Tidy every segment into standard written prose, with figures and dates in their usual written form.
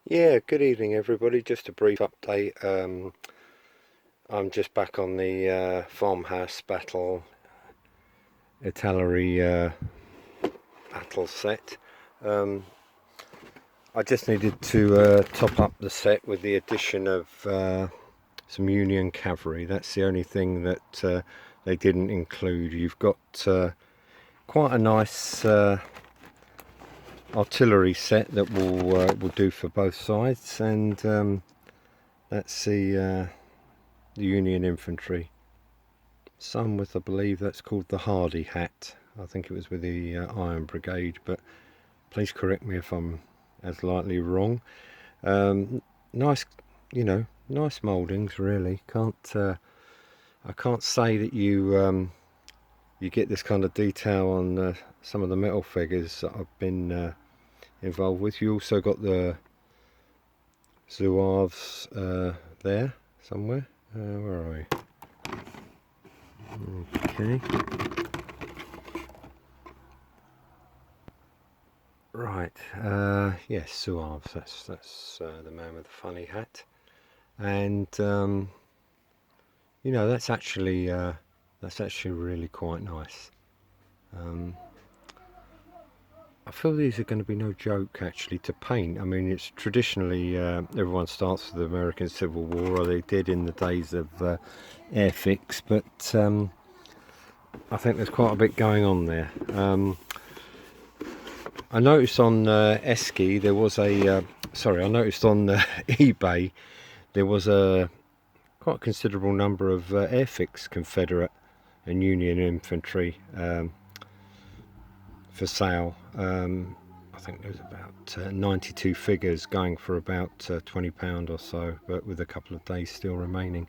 Yeah, good evening everybody. Just a brief update. I'm just back on the farmhouse battle italeri battle set. Um, I just needed to top up the set with the addition of some Union cavalry. That's the only thing that they didn't include. You've got quite a nice artillery set that will do for both sides, and that's the Union infantry. Some with, I believe that's called the Hardy hat. I think it was with the Iron Brigade, but please correct me if I'm as lightly wrong. Nice, nice mouldings really. I can't say that you get this kind of detail on some of the metal figures that I've been involved with. You also got the Zouaves there somewhere. Where are we? Okay. Right, yes, Zouaves, that's the man with the funny hat. And that's actually really quite nice. I feel these are going to be no joke actually to paint. I mean, it's traditionally everyone starts with the American Civil War, or they did in the days of Airfix, but I think there's quite a bit going on there. I noticed on Esky there was a I noticed on eBay there was a quite considerable number of Airfix Confederate and Union infantry for sale. I think there's about 92 figures going for about £20 or so, but with a couple of days still remaining.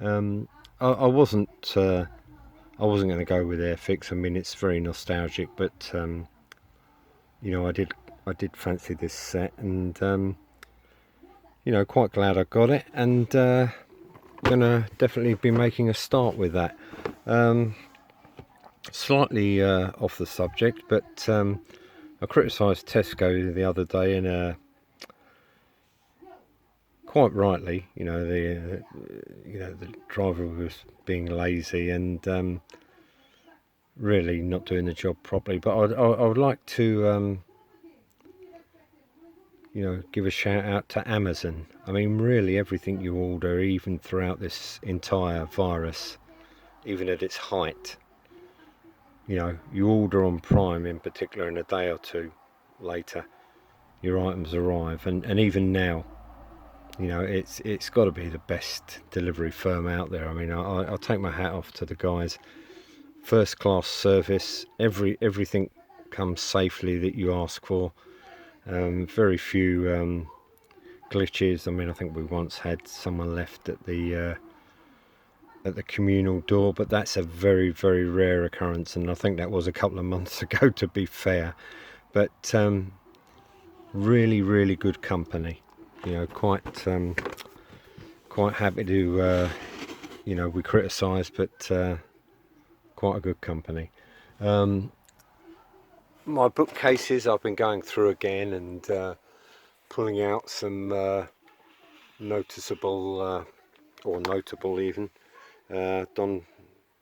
I wasn't going to go with Airfix. I mean, it's very nostalgic, but I did fancy this set, and quite glad I got it, and gonna definitely be making a start with that. Slightly off the subject, but I criticised Tesco the other day, and quite rightly. The driver was being lazy and really not doing the job properly. But I would like to give a shout out to Amazon. I mean, really, everything you order, even throughout this entire virus, even at its height, you order on Prime in particular, and a day or two later your items arrive, and even now, it's got to be the best delivery firm out there. I mean, I'll take my hat off to the guys. First class service, everything comes safely that you ask for. Very few glitches. I mean, I think we once had someone left at the communal door, but that's a very, very rare occurrence, and I think that was a couple of months ago, to be fair. But really, really good company. Quite happy to we criticise, but quite a good company. My bookcases I've been going through again, and pulling out some noticeable or notable even Don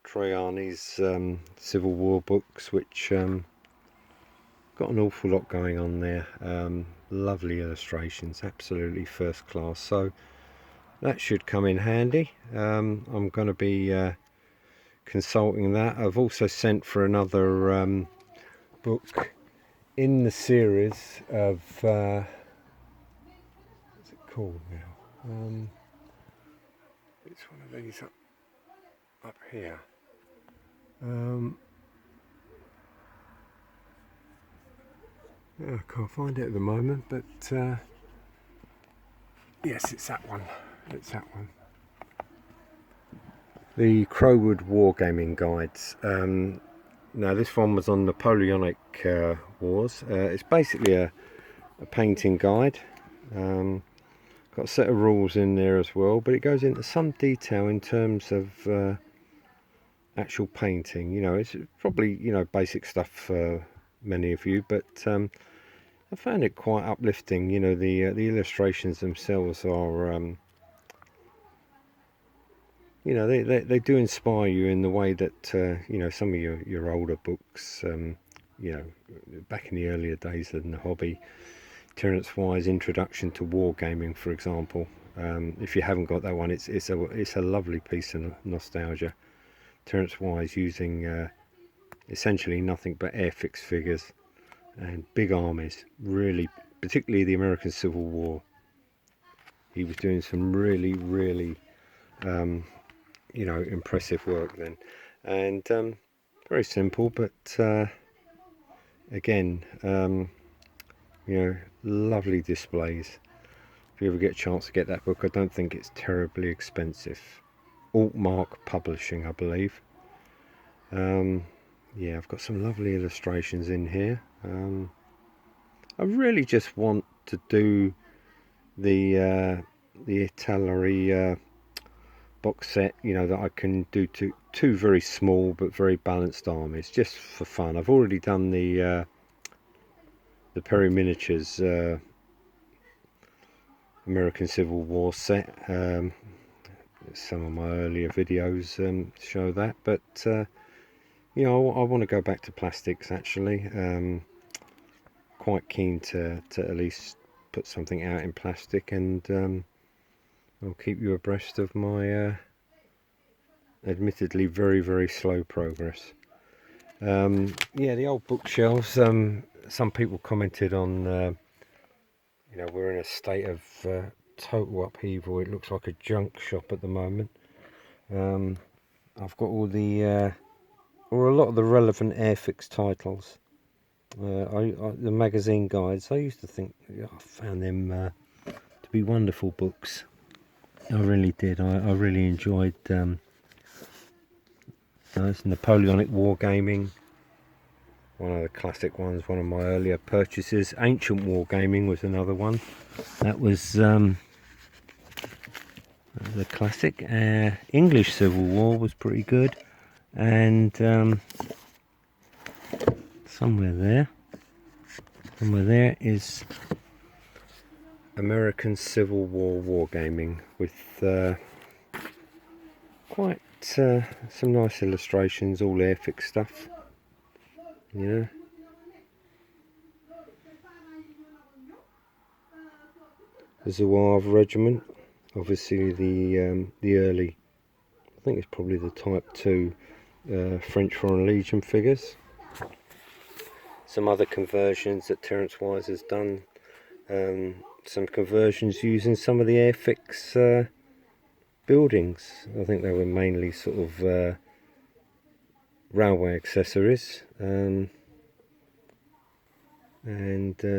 Troiani's Civil War books, which got an awful lot going on there. Lovely illustrations, absolutely first class, so that should come in handy. I'm going to be consulting that. I've also sent for another book in the series of what's it called now? It's one of these up here. I can't find it at the moment, but yes, it's that one. It's that one. The Crowwood Wargaming guides. Now this one was on Napoleonic Wars. It's basically a painting guide. Got a set of rules in there as well, but it goes into some detail in terms of actual painting. It's probably basic stuff for many of you, but I found it quite uplifting. You know, the illustrations themselves are, you know, they do inspire you in the way that you know, some of your older books, you know, back in the earlier days of the hobby, Terence Wise' Introduction to Wargaming, for example. If you haven't got that one, it's a lovely piece of nostalgia. Terence Wise using essentially nothing but airfix figures and big armies, really, particularly the American Civil War. He was doing some really, you know, impressive work then, and very simple, but again, you know, lovely displays. If you ever get a chance to get that book, I don't think it's terribly expensive. Altmark Publishing, I believe. Yeah, I've got some lovely illustrations in here. I really just want to do the italeri box set, you know, that I can do two very small but very balanced armies, just for fun. I've already done the Perry Miniatures American Civil War set. Some of my earlier videos show that, but you know, I want to go back to plastics actually. Quite keen to at least put something out in plastic, and I'll keep you abreast of my admittedly very slow progress. Yeah, the old bookshelves, some people commented on, you know, we're in a state of total upheaval. It looks like a junk shop at the moment. I've got all the or a lot of the relevant Airfix titles. The magazine guides, I used to think, I found them to be wonderful books. I really did. I really enjoyed those. Napoleonic Wargaming, one of the classic ones, one of my earlier purchases. Ancient Wargaming was another one. That was the classic. English Civil War was pretty good, and somewhere there is American Civil War Wargaming with quite some nice illustrations, all Airfix stuff, you know. The Zouave Regiment, obviously the early, I think it's probably the Type 2 French Foreign Legion figures. Some other conversions that Terence Wise has done, some conversions using some of the Airfix buildings. I think they were mainly sort of railway accessories, and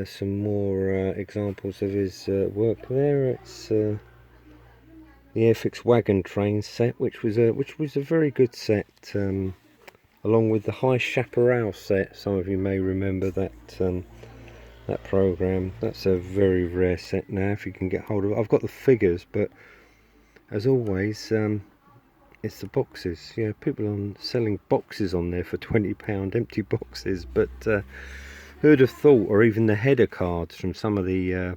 some more examples of his work there. It's the Airfix wagon train set, which was a very good set, along with the High Chaparral set. Some of you may remember that that program. That's a very rare set now, if you can get hold of it. I've got the figures, but as always, it's the boxes. Yeah, people are selling boxes on there for £20, empty boxes, but who'd have thought? Or even the header cards from some of the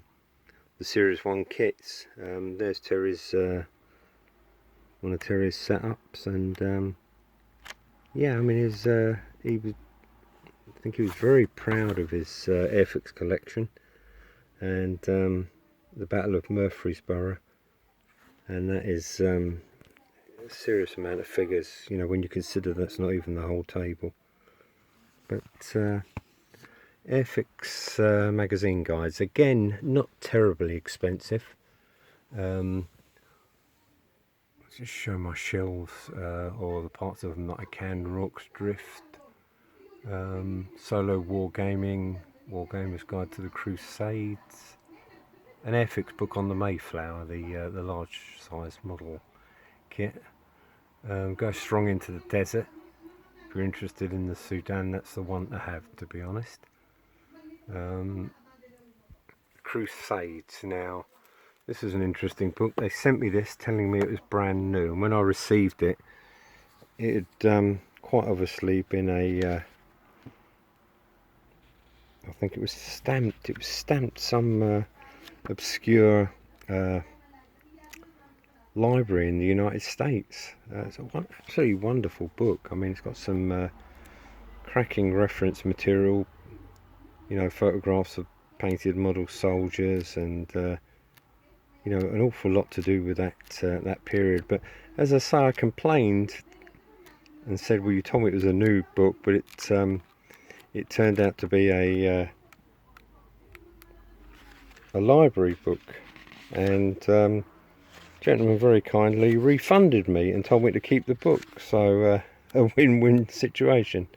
Series 1 kits. There's Terry's one of Terry's setups, and yeah, I mean, he was, I think he was very proud of his Airfix collection, and the Battle of Murfreesboro, and that is a serious amount of figures, you know, when you consider that's not even the whole table. But Airfix magazine guides, again, not terribly expensive. Just show my shelves, or the parts of them that I can. Rorke's Drift, Solo Wargaming, Wargamer's Guide to the Crusades, an Airfix book on the Mayflower, the large size model kit. Go Strong into the Desert. If you're interested in the Sudan, that's the one to have, to be honest. Crusades. Now, this is an interesting book. They sent me this telling me it was brand new, and when I received it, it had quite obviously been a I think it was stamped. It was stamped some obscure library in the United States. It's an absolutely wonderful book. I mean, it's got some cracking reference material, you know, photographs of painted model soldiers, and you know, an awful lot to do with that period. But as I say, I complained and said, well, you told me it was a new book, but it turned out to be a library book. And gentleman very kindly refunded me and told me to keep the book. So a win-win situation.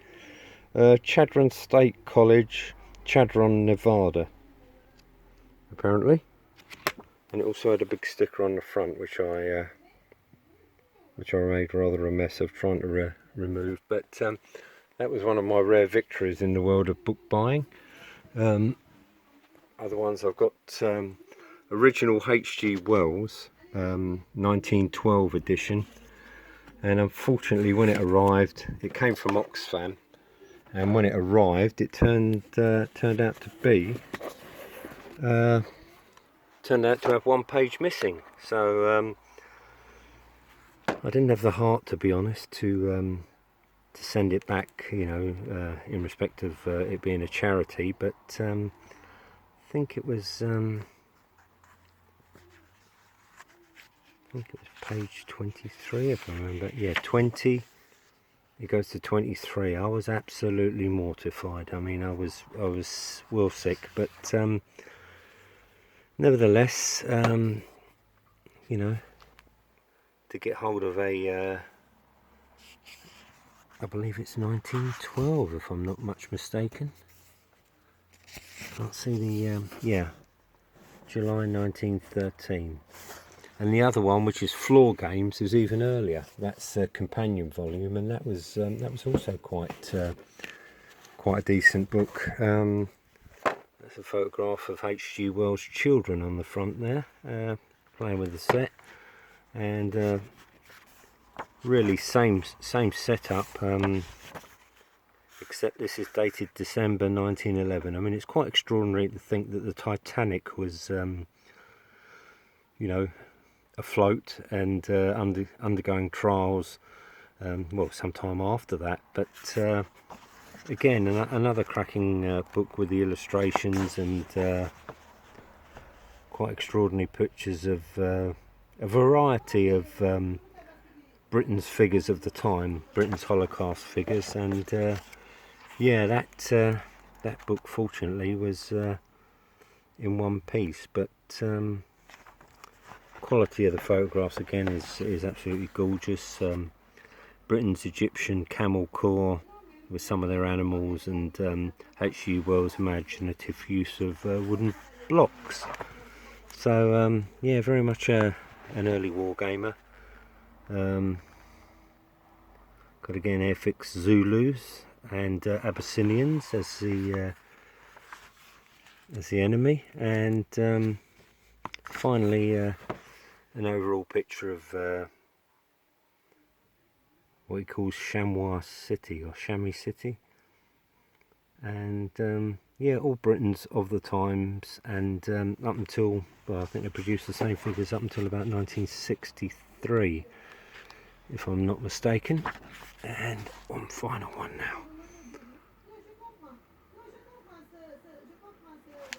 Chadron State College, Chadron, Nevada, apparently. And it also had a big sticker on the front, which I made rather a mess of trying to remove. But that was one of my rare victories in the world of book buying. Other ones I've got original H.G. Wells 1912 edition, and unfortunately when it arrived, it came from Oxfam, and when it arrived it turned out to be turned out to have one page missing. So I didn't have the heart, to be honest, to send it back, you know, in respect of it being a charity. But I think it was page 23, if I remember. Yeah, 20. It goes to 23. I was absolutely mortified. I mean, I was well sick, but nevertheless, you know, to get hold of a I believe it's 1912, if I'm not much mistaken. Can't see the yeah, July 1913. And the other one, which is Floor Games, is even earlier. That's a companion volume, and that was also quite a decent book. That's a photograph of H.G. Wells' children on the front there, playing with the set, and really same setup, except this is dated December 1911. I mean, it's quite extraordinary to think that the Titanic was, you know, afloat and undergoing trials, well, sometime after that. But again, another cracking book with the illustrations and quite extraordinary pictures of a variety of Britain's figures of the time, Britain's Holocaust figures. And yeah, that book fortunately was in one piece, but quality of the photographs again is absolutely gorgeous. Britain's Egyptian camel corps with some of their animals, and H.G. Wells' imaginative use of wooden blocks. So yeah, very much an early wargamer. Got again Airfix Zulus and Abyssinians as the enemy, and finally an overall picture of what he calls Chamois City, or Chamois City, and yeah, all Britons of the times, and up until, well, I think they produced the same figures up until about 1963, if I'm not mistaken. And one final one now.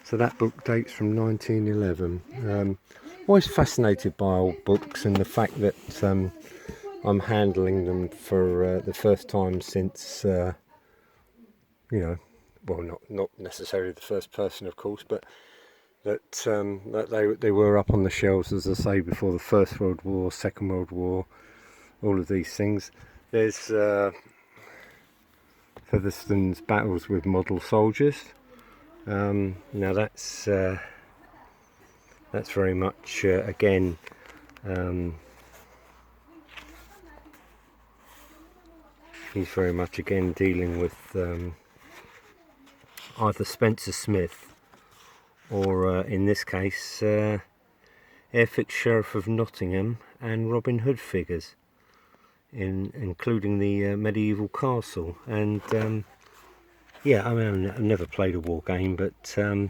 So that book dates from 1911. Always fascinated by old books, and the fact that I'm handling them for the first time since, you know, well, not necessarily the first person, of course, but that they were up on the shelves, as I say, before the First World War, Second World War, all of these things. There's Featherstone's Battles with Model Soldiers. Now that's very much again he's very much again dealing with either Spencer Smith or in this case Airfix Sheriff of Nottingham and Robin Hood figures, including the medieval castle. And yeah, I mean, I've never played a war game, but I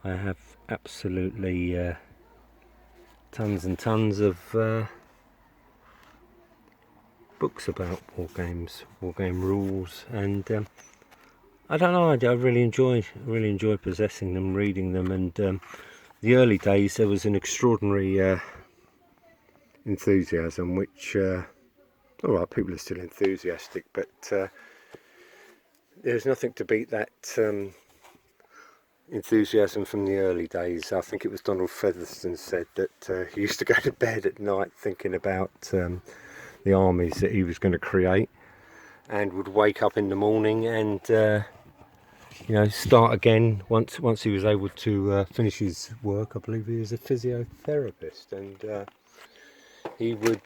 have absolutely tons and tons of books about war games, war game rules, and I don't know. I really enjoy possessing them, reading them, and the early days there was an extraordinary enthusiasm, which all right, people are still enthusiastic, but there's nothing to beat that enthusiasm from the early days. I think it was Donald Featherstone said that he used to go to bed at night thinking about the armies that he was going to create, and would wake up in the morning and you know, start again once he was able to finish his work. I believe he was a physiotherapist, and he would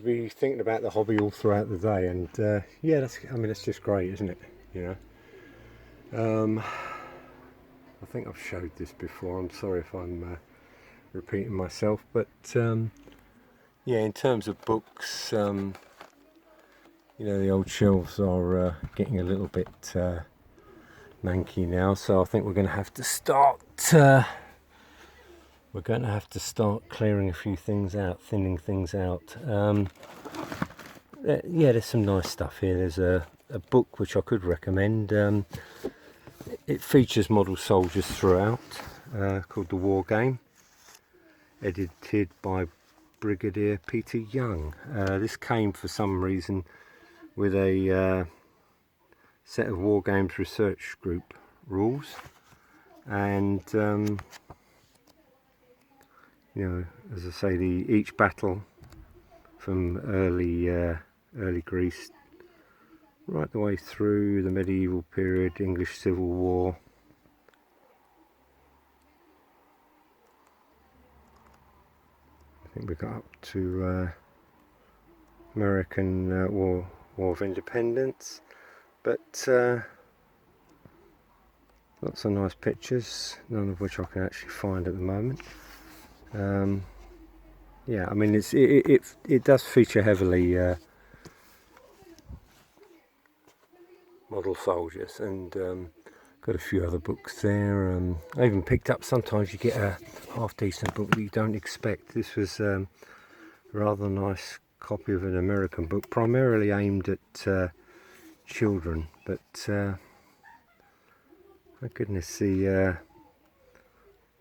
be thinking about the hobby all throughout the day. And yeah, that's just great, isn't it? You know, I think I've showed this before. I'm sorry if I'm repeating myself, but yeah, in terms of books, you know, the old shelves are getting a little bit manky now, so I think we're going to have to start clearing a few things out, thinning things out. Yeah, there's some nice stuff here. There's a book which I could recommend. It features model soldiers throughout, called The War Game, edited by Brigadier Peter Young. This came for some reason with a set of War Games research group rules, and you know, as I say, each battle from early Greece right the way through the medieval period, English Civil War, I think we got up to American War of Independence, but lots of nice pictures, none of which I can actually find at the moment. Yeah, I mean, it does feature heavily model soldiers, and got a few other books there. I even picked up, sometimes you get a half decent book that you don't expect. This was a rather nice copy of an American book, primarily aimed at children, but my goodness, the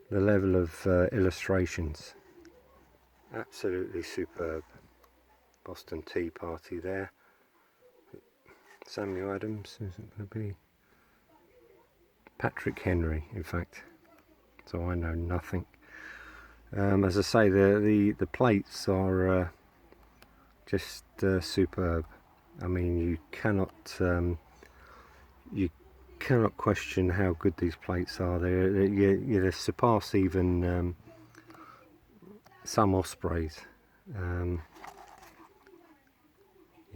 level of illustrations, absolutely superb. Boston Tea Party there. Samuel Adams, is it going to be Patrick Henry, in fact, so I know nothing. As I say, the plates are just superb. I mean, you cannot question how good these plates are. They surpass even some Ospreys.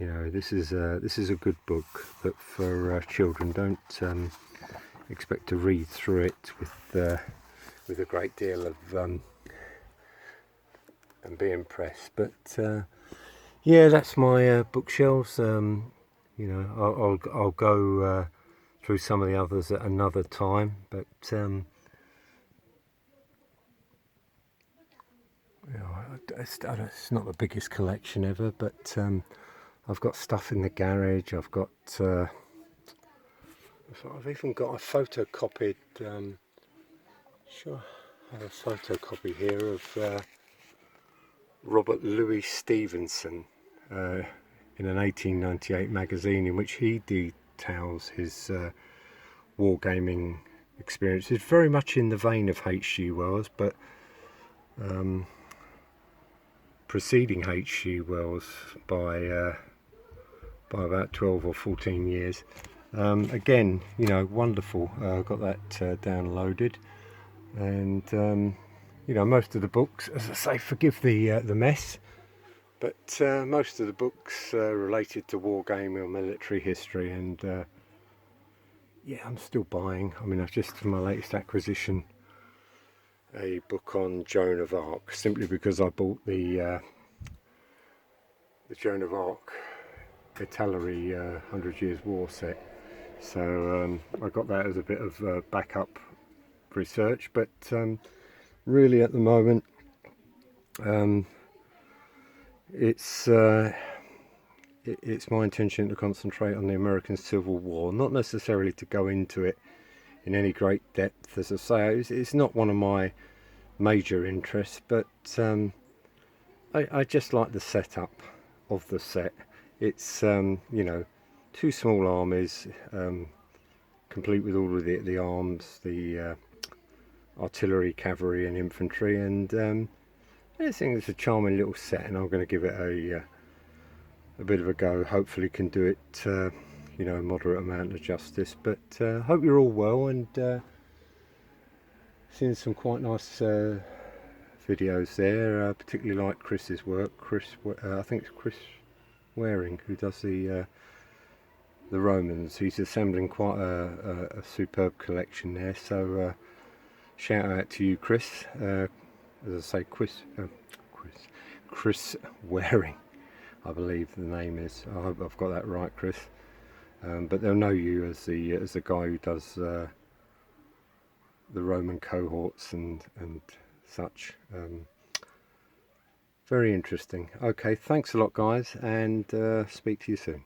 You know, this is a good book, but for children, don't expect to read through it with a great deal of and be impressed. But yeah, that's my bookshelves. You know, I'll go through some of the others at another time, but you know, it's not the biggest collection ever, but I've got stuff in the garage. I've even got a photocopied. Sure, I have a photocopy here of Robert Louis Stevenson in an 1898 magazine, in which he details his wargaming experience. It's very much in the vein of H.G. Wells, but preceding H.G. Wells by about 12 or 14 years. Again, you know, wonderful. Got that downloaded, and you know, most of the books, as I say, forgive the mess, but most of the books related to wargaming or military history, and yeah, I'm still buying. I mean, I've just, for my latest acquisition, a book on Joan of Arc, simply because I bought the Joan of Arc Italeri 100 Years War set. So I got that as a bit of backup research, but really at the moment it's my intention to concentrate on the American Civil War, not necessarily to go into it in any great depth. As I say, it's not one of my major interests, but I just like the setup of the set. It's you know, two small armies, complete with all of the arms, the artillery, cavalry and infantry, and I think it's a charming little set, and I'm going to give it a bit of a go. Hopefully can do it you know, a moderate amount of justice, but hope you're all well, and seen some quite nice videos there, particularly like Chris's work. I think it's Chris Waring who does the Romans. He's assembling quite a superb collection there, so shout out to you, Chris. As I say, Chris Waring, I believe the name is. I hope I've got that right, Chris. But they'll know you as the guy who does the Roman cohorts and such. Very interesting. Okay, thanks a lot, guys, and speak to you soon.